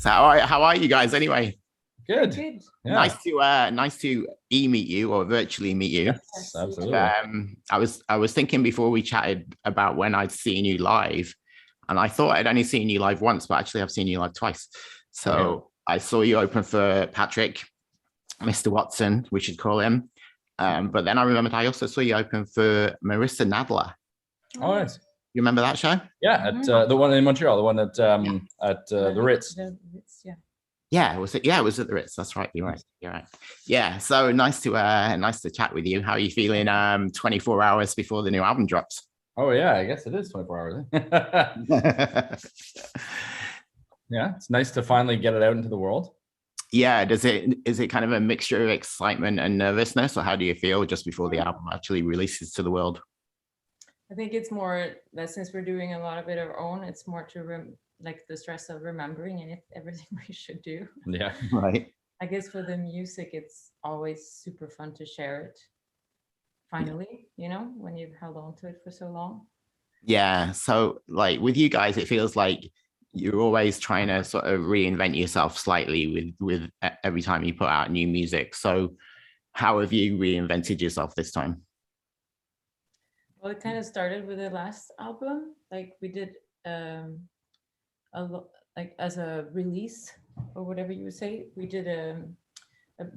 So how are you guys anyway? Good. Yeah. Nice to meet you or virtually meet you. Yes, absolutely. I was thinking before we chatted about when I'd seen you live, and I thought I'd only seen you live once, but actually I've seen you live twice. So I saw you open for Patrick, Mr. Watson, we should call him. But then I remembered I also saw you open for Marissa Nadler. Oh, nice. You remember that show? Yeah, at the one in Montreal, the one at the Ritz. Yeah, was it? Yeah, it was at the Ritz. That's right. You're right. Yeah. So nice to chat with you. How are you feeling? 24 hours before the new album drops. Oh yeah, I guess it is 24 hours. Yeah, it's nice to finally get it out into the world. Yeah. Is it kind of a mixture of excitement and nervousness, or how do you feel just before the album actually releases to the world? I think it's more that since we're doing a lot of it our own, it's more to like the stress of remembering and everything we should do. Yeah, right. I guess for the music, it's always super fun to share it. Finally, when you've held on to it for so long. Yeah. So like with you guys, it feels like you're always trying to sort of reinvent yourself slightly with every time you put out new music. So how have you reinvented yourself this time? Well, it kind of started with the last album. Like we did like as a release or whatever you would say, we did a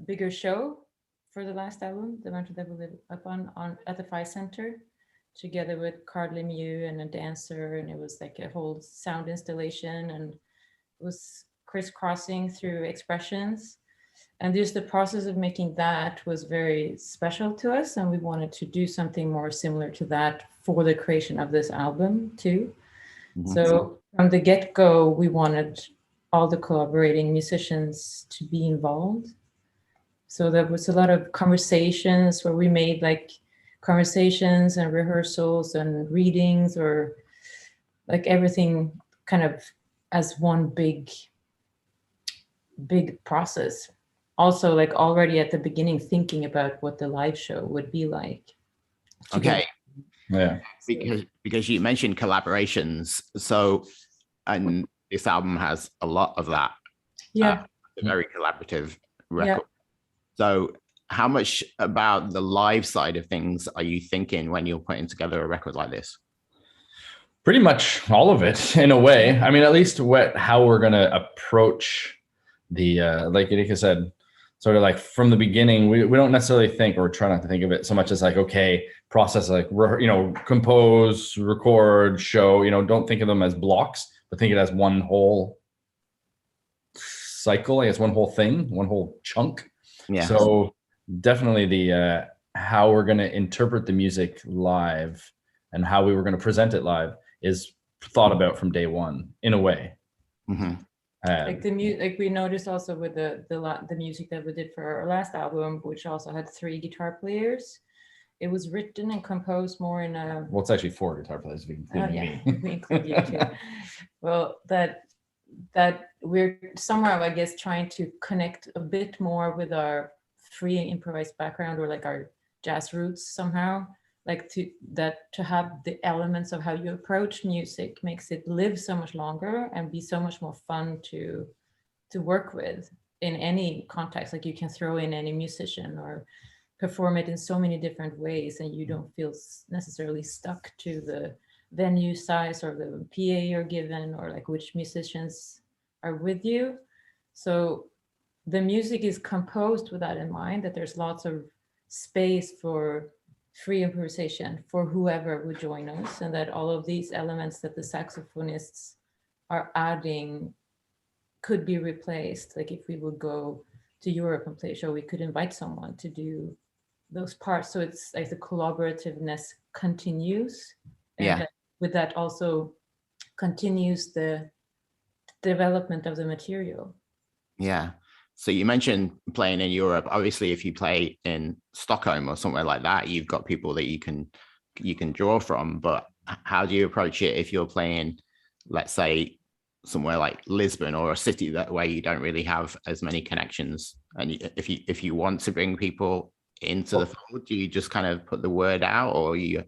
bigger show for the last album, The Mantra That We Live Up on at the Phi Center, together with Carl Lemieux and a dancer, and it was like a whole sound installation, and it was crisscrossing through expressions. And just the process of making that was very special to us, and we wanted to do something more similar to that for the creation of this album too. Mm-hmm. So from the get-go, we wanted all the collaborating musicians to be involved. So there was a lot of conversations where we made like conversations and rehearsals and readings, or like everything kind of as one big process. Also, like already at the beginning, thinking about what the live show would be like. Okay. Yeah. Because you mentioned collaborations, so and this album has a lot of that. Yeah. A very collaborative record. Yeah. So how much about the live side of things are you thinking when you're putting together a record like this? Pretty much all of it, in a way. I mean, at least how we're going to approach the, like Erika said, sort of like from the beginning, we don't necessarily think, or try not to think of it so much as like, okay, process, like, compose, record, show, don't think of them as blocks, but think it as one whole cycle, I guess, one whole thing, one whole chunk. Yeah. So definitely the how we're going to interpret the music live and how we were going to present it live is thought about from day one, in a way. Mm-hmm. Like the music, like we noticed also with the music that we did for our last album, which also had 3 guitar players. It was written and composed more in a. Well, it's actually 4 guitar players. If you include me. We include you too. Well, that we're somehow, I guess, trying to connect a bit more with our free improvised background, or like our jazz roots somehow. Like to have the elements of how you approach music makes it live so much longer and be so much more fun to work with in any context. Like you can throw in any musician or perform it in so many different ways, and you don't feel necessarily stuck to the venue size or the PA you're given, or like which musicians are with you. So the music is composed with that in mind, that there's lots of space for free improvisation for whoever would join us, and that all of these elements that the saxophonists are adding could be replaced. Like if we would go to Europe and play a show, we could invite someone to do those parts. So it's like the collaborativeness continues, and with that also continues the development of the material. Yeah. So you mentioned playing in Europe. Obviously, if you play in Stockholm or somewhere like that, you've got people that you can draw from. But how do you approach it if you're playing, let's say, somewhere like Lisbon, or a city where you don't really have as many connections? And if you want to bring people into the fold? Do you just kind of put the word out, or you?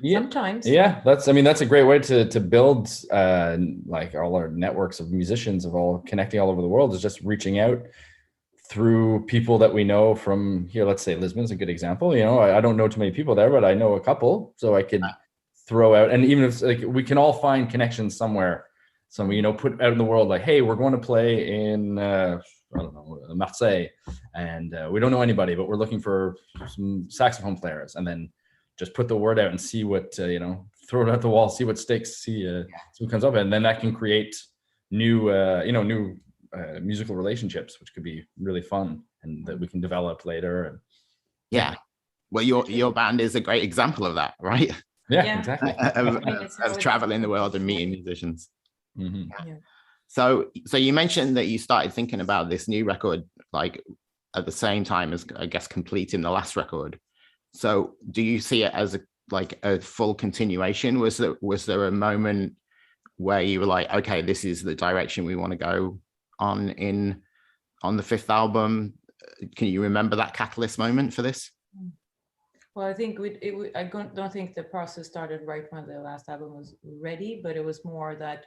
Sometimes. Yeah, that's a great way to build like all our networks of musicians of all connecting all over the world, is just reaching out through people that we know from here. Let's say Lisbon's a good example. I don't know too many people there, but I know a couple, so I could throw out, and even if like we can all find connections somewhere, put out in the world, like, hey, we're going to play in I don't know, Marseille, and we don't know anybody, but we're looking for some saxophone players, and then just put the word out and see what throw it at the wall, see what sticks, see what comes up, and then that can create new musical relationships, which could be really fun and that we can develop later. And well, your band is a great example of that, right? Exactly. of traveling the world and meeting musicians. Mm-hmm. So you mentioned that you started thinking about this new record like at the same time as, I guess, completing the last record. So do you see it as a full continuation? Was there a moment where you were like, okay, this is the direction we want to go on the fifth album? Can you remember that catalyst moment for this? Well, I think I don't think the process started right when the last album was ready, but it was more that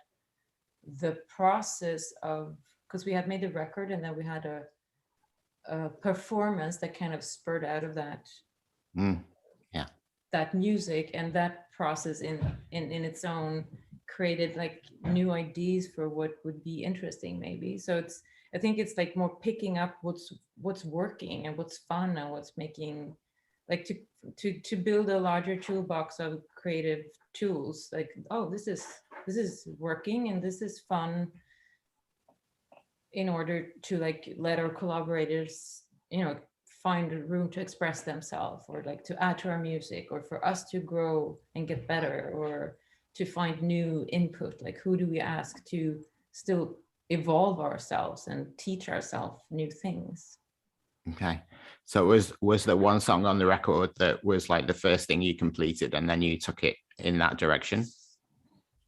the process of, because we had made the record and then we had a performance that kind of spurred out of that. That music, and that process in its own created like new ideas for what would be interesting maybe. So I think it's like more picking up what's working and what's fun and what's making, like to build a larger toolbox of creative tools, like, oh, this is working and this is fun, in order to like let our collaborators find a room to express themselves, or like to add to our music, or for us to grow and get better, or to find new input. Like, who do we ask to still evolve ourselves and teach ourselves new things? Okay, so was there one song on the record that was like the first thing you completed and then you took it in that direction?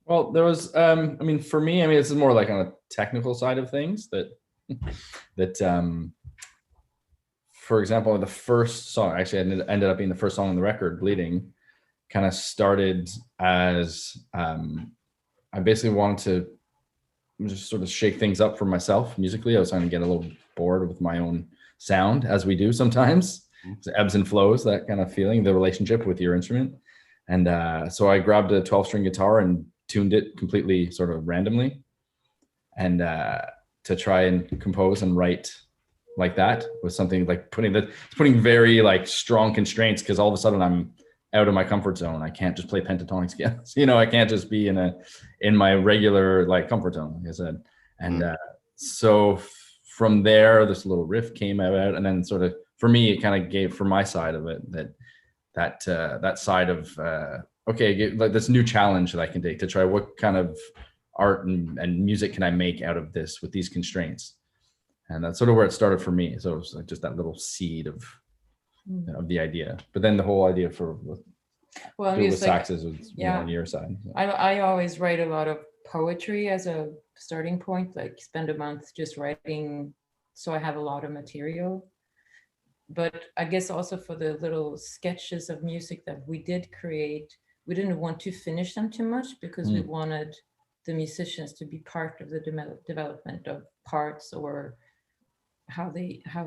Well, there was for me, this is more like on a technical side of things, that for example, the first song actually ended up being the first song on the record, Bleeding, kind of started as I basically wanted to just sort of shake things up for myself musically. I was starting to get a little bored with my own sound, as we do sometimes. It's ebbs and flows, that kind of feeling, the relationship with your instrument. And so I grabbed a 12-string guitar and tuned it completely sort of randomly, and to try and compose and write like that was something like putting very like strong constraints, because all of a sudden I'm out of my comfort zone. I can't just play pentatonic scales. I can't just be in my regular like comfort zone, like I said. And so from there, this little riff came out, and then sort of for me, it kind of gave, for my side of it, that side of like this new challenge that I can take to try what kind of art and music can I make out of this with these constraints. And that's sort of where it started for me. So it was like just that little seed of the idea. But then the whole idea for with saxes was more on your side. So. I always write a lot of poetry as a starting point, like spend a month just writing, so I have a lot of material. But I guess also for the little sketches of music that we did create, we didn't want to finish them too much, because we wanted the musicians to be part of the development of parts, or how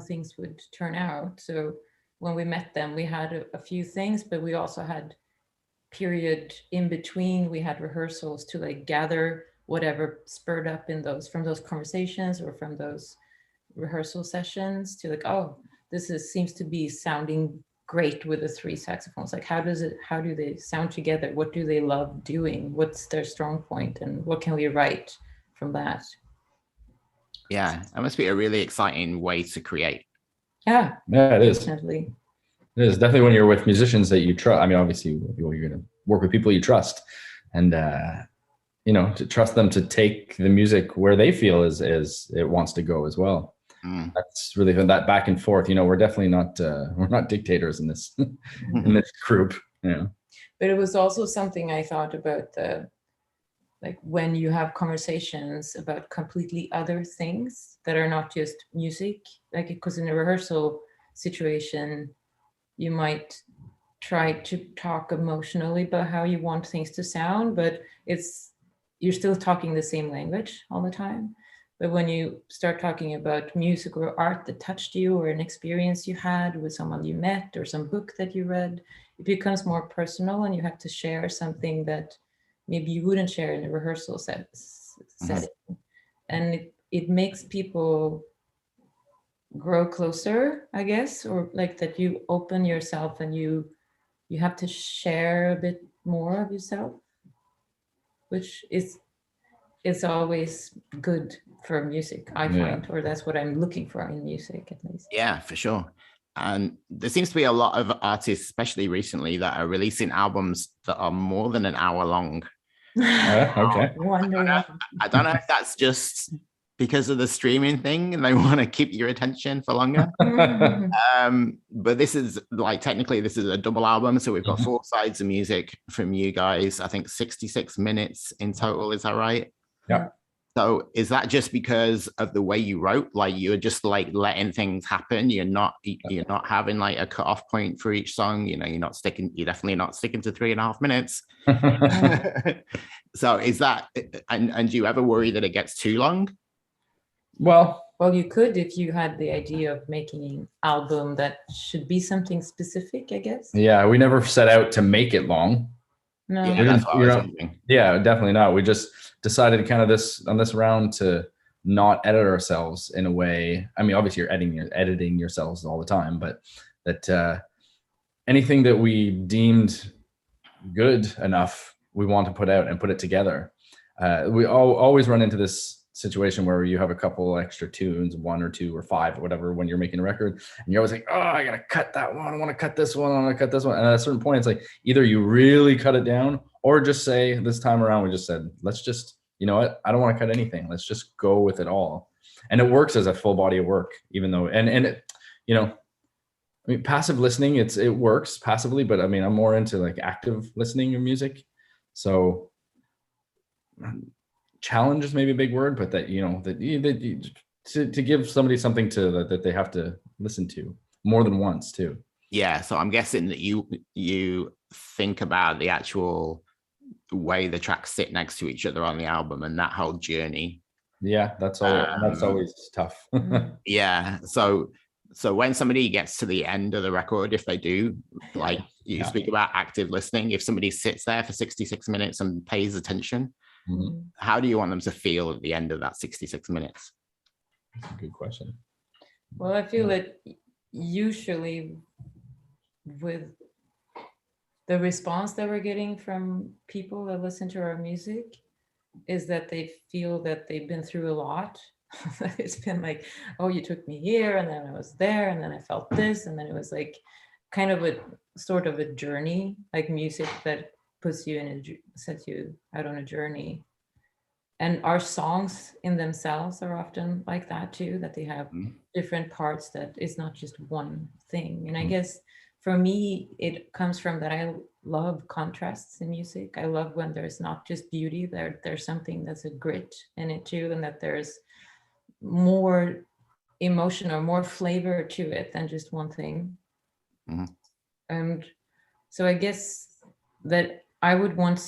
things would turn out. So when we met them, we had a few things, but we also had period in between. We had rehearsals to like gather whatever spurred up from those conversations or from those rehearsal sessions, to like, oh, seems to be sounding great with the three saxophones. Like, how do they sound together? What do they love doing? What's their strong point? And what can we write from that? Yeah, that must be a really exciting way to create. Yeah, it is. Definitely. It is definitely when you're with musicians that you trust. Obviously, you're going to work with people you trust, and to trust them to take the music where they feel is it wants to go as well. That's really that back and forth. We're definitely not we're not dictators in this in this group. But it was also something I thought about, like when you have conversations about completely other things that are not just music, like because in a rehearsal situation, you might try to talk emotionally about how you want things to sound, but you're still talking the same language all the time. But when you start talking about music or art that touched you, or an experience you had with someone you met, or some book that you read, it becomes more personal, and you have to share something that maybe you wouldn't share in a rehearsal setting. And it makes people grow closer, I guess, or like that you open yourself and you have to share a bit more of yourself, which is always good for music, I find, or that's what I'm looking for in music, at least. Yeah, for sure. And there seems to be a lot of artists, especially recently, that are releasing albums that are more than an hour long. Okay. I don't know if that's just because of the streaming thing and they want to keep your attention for longer. But this is like, technically this is a double album, so we've got 4 sides of music from you guys. I think 66 minutes in total, is that right? Yeah. So is that just because of the way you wrote? Like you're just like letting things happen, you're not having like a cutoff point for each song, you know, you're definitely not sticking to 3.5 minutes. So is that, and do you ever worry that it gets too long? Well, you could, if you had the idea of making an album that should be something specific, I guess. Yeah, we never set out to make it long. No. Yeah, that's what I was thinking. Yeah, definitely not. We just decided kind of on this round to not edit ourselves in a way. I mean, obviously you're editing yourselves all the time, but that anything that we deemed good enough, we want to put out and put it together. We always run into this situation where you have a couple extra tunes, 1 or 2 or 5 or whatever, when you're making a record, and you're always like, oh, I gotta cut that one, I want to cut this one, I want to cut this one. And at a certain point, it's like either you really cut it down, or just say, this time around we just said, let's just, you know what, I don't want to cut anything, let's just go with it all. And it works as a full body of work, even though, and it, you know, I mean, passive listening, it works passively, but I mean, I'm more into like active listening of music. So challenge is maybe a big word, but that, you know, to give somebody something that they have to listen to more than once too. Yeah, so I'm guessing that you think about the actual way the tracks sit next to each other on the album and that whole journey. Yeah, that's always tough. Yeah, so when somebody gets to the end of the record, if they do, like you speak about active listening, if somebody sits there for 66 minutes and pays attention, how do you want them to feel at the end of that 66 minutes? That's a good question. Well, I feel that usually with the response that we're getting from people that listen to our music is that they feel that they've been through a lot. It's been like, oh, you took me here, and then I was there, and then I felt this, and then it was like kind of a sort of a journey, like music that puts you sets you out on a journey. And our songs in themselves are often like that too, that they have different parts, that it's not just one thing. And I guess for me, it comes from that I love contrasts in music. I love when there's not just beauty, there's something that's a grit in it too, and that there's more emotion or more flavor to it than just one thing. And so I guess that I would want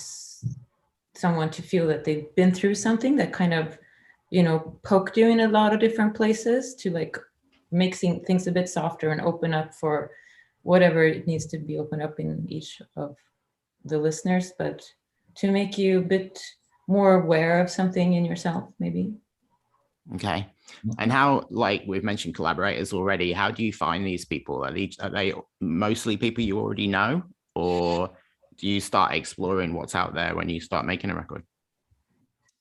someone to feel that they've been through something that kind of, you know, poked you in a lot of different places to like make things a bit softer and open up for whatever it needs to be opened up in each of the listeners, but to make you a bit more aware of something in yourself, maybe. Okay. And how, like we've mentioned collaborators already, how do you find these people? Are they mostly people you already know, or do you start exploring what's out there when you start making a record?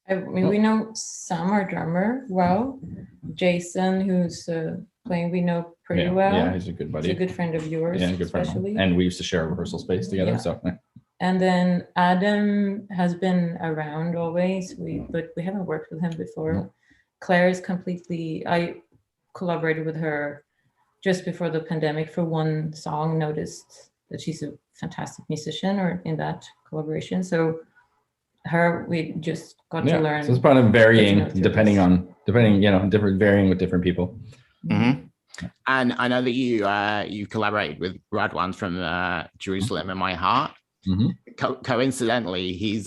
I mean, we know Sam, our drummer, well. Jason, who's playing, we know pretty well. Yeah, he's a good buddy. He's a good friend of yours, yeah, good especially. Friend. And we used to share a rehearsal space together. Yeah. So. And then Adam has been around always, but we haven't worked with him before. No. Claire is I collaborated with her just before the pandemic for one song, noticed that she's a fantastic musician, or in that collaboration. So we just got to learn. So it's kind of varying, depending, varying with different people. Mm-hmm. And I know that you collaborated with Radwan from Jerusalem in My Heart. Coincidentally,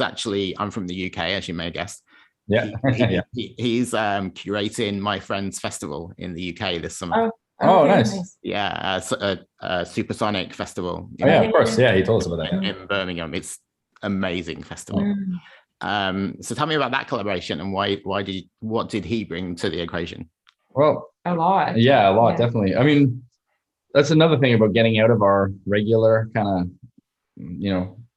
I'm from the UK, as you may guess. Yeah. He's curating my friend's festival in the UK this summer. Oh, nice. Yeah, a Supersonic festival. Yeah, of course. Yeah, he told us about that. In Birmingham. It's amazing festival. So tell me about that collaboration and what did he bring to the equation? Well, a lot. Yeah, a lot, definitely. I mean, that's another thing about getting out of our regular kind of,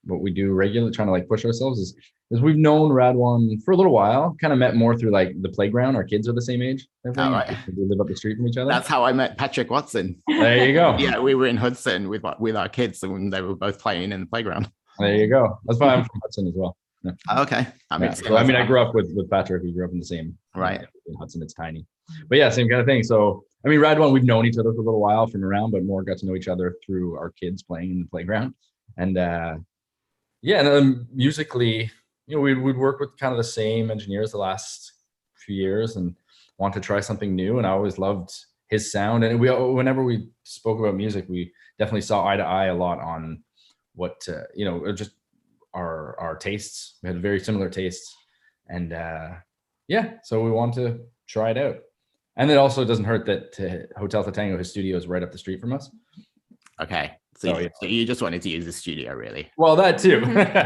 what we do regularly, trying to like push ourselves is we've known Radwan for a little while, kind of met more through like the playground. Our kids are the same age. We live up the street from each other. That's how I met Patrick Watson. There you go. Yeah, we were in Hudson with our kids and they were both playing in the playground. There you go. That's why I'm from Hudson as well. Yeah. Okay. So, I mean, I grew up with Patrick. We grew up in the same. Right. In Hudson, it's tiny. But yeah, same kind of thing. So, I mean, Radwan, we've known each other for a little while from around, but more got to know each other through our kids playing in the playground. And and then musically, we'd work with kind of the same engineers the last few years and want to try something new. And I always loved his sound. And whenever we spoke about music, we definitely saw eye to eye a lot on what, just our tastes. We had very similar tastes. And so we want to try it out. And it also doesn't hurt that Hotel Tatango, his studio is right up the street from us. Okay. So you just wanted to use the studio, really? Well, that too.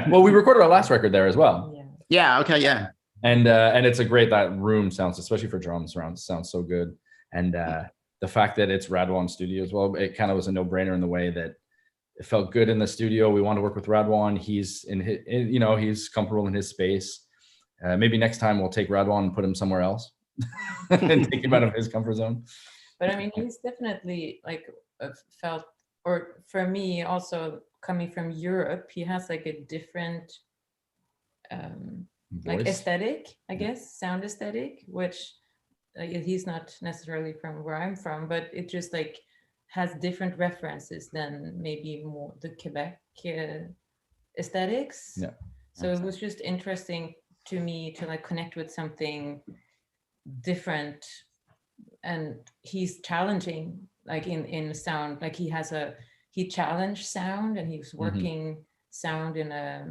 Well, we recorded our last record there as well. Yeah. Okay. Yeah. And it's that room sounds, especially for drums, sounds so good. And the fact that it's Radwan studio as well, it kind of was a no-brainer in the way that it felt good in the studio. We want to work with Radwan. He's he's comfortable in his space. Maybe next time we'll take Radwan and put him somewhere else and take him out of his comfort zone. But I mean, he's definitely felt, or for me also coming from Europe, he has like a different aesthetic, I guess, sound aesthetic, which he's not necessarily from where I'm from, but it just like has different references than maybe more the Quebec aesthetics. Yeah. So it was just interesting to me to like connect with something different, and he's challenging like in sound, like he challenged sound, and he was working sound in a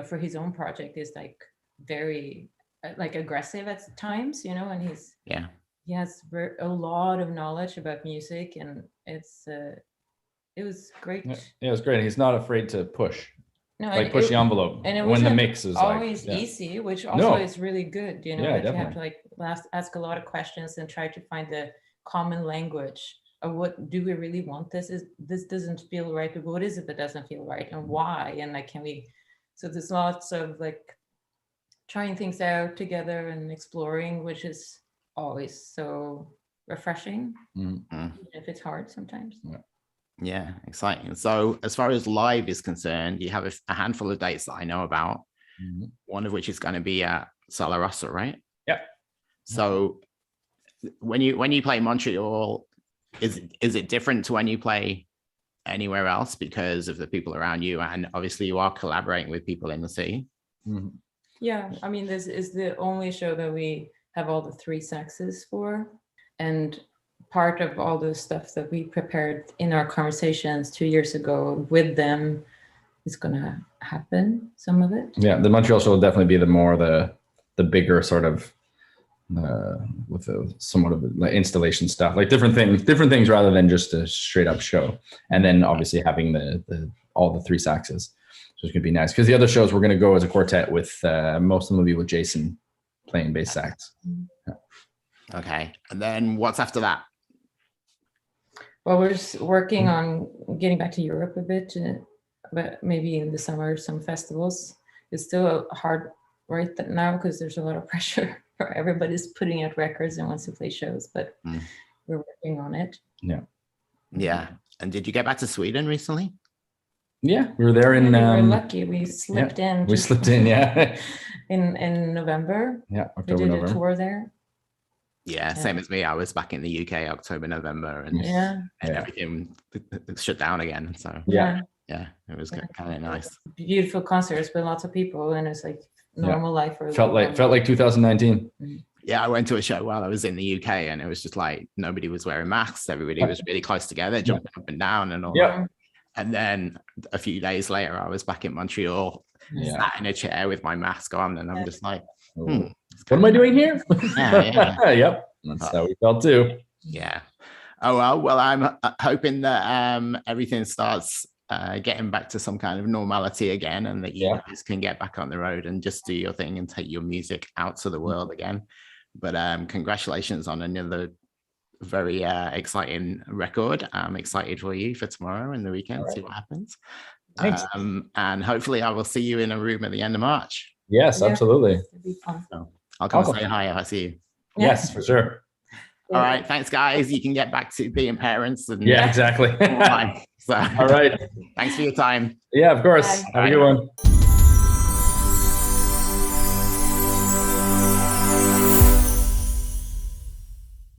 for his own project is like very like aggressive at times, and he has a lot of knowledge about music, and it was great. Yeah, it was great. He's not afraid to push. No, push the envelope, and it when the mix is always easy, which also is really good. Yeah, that definitely. you have to ask a lot of questions and try to find the common language of what do we really want. This doesn't feel right, but what is it that doesn't feel right, and why? And like, can we? So there's lots of like trying things out together and exploring, which is always so refreshing, if it's hard sometimes. Yeah, exciting. So as far as live is concerned, you have a handful of dates that I know about, one of which is going to be at Sala Rossa, right? Yeah. So when you play Montreal, is it different to when you play anywhere else because of the people around you? And obviously you are collaborating with people in the city. Yeah, I mean, this is the only show that we have all the three saxes for, and part of all the stuff that we prepared in our conversations 2 years ago with them is gonna happen, some of it. Yeah, the Montreal show will definitely be the bigger sort of with somewhat of like installation stuff, like different things rather than just a straight up show. And then obviously having all the three saxes, so it's gonna be nice, because the other shows we're gonna go as a quartet with most of them will be with Jason playing bass sax. Yeah. Okay, and then what's after that? Well, we're just working on getting back to Europe a bit, but maybe in the summer, some festivals. It's still hard right now because there's a lot of pressure for everybody's putting out records and wants to play shows, but we're working on it. Yeah. Yeah. And did you get back to Sweden recently? Yeah, we were there in... we were lucky. We slipped in. We slipped in, yeah. in November. Yeah, October, we did November. A tour there. Yeah, same as me. I was back in the UK October, November, and everything shut down again. So yeah, it was kind of nice. Beautiful concerts with lots of people, and it's like normal life. Felt like 2019. Yeah, I went to a show while I was in the UK, and it was just like nobody was wearing masks. Everybody was really close together, jumping up and down and all that. And then a few days later, I was back in Montreal, sat in a chair with my mask on, and I'm just like, what am I doing here? Yeah. That's how we felt too. Yeah. Oh, well, I'm hoping that everything starts getting back to some kind of normality again, and that you guys can get back on the road and just do your thing and take your music out to the world again. But congratulations on another very exciting record. I'm excited for you for tomorrow and the weekend, see what happens. Thanks. And hopefully I will see you in a room at the end of March. Yes, absolutely. It'll be fun. So I'll come and say hi if I see you. Yes, for sure. All right, thanks guys. You can get back to being parents. And exactly. So, all right. Thanks for your time. Yeah, of course. Bye. Have a good one.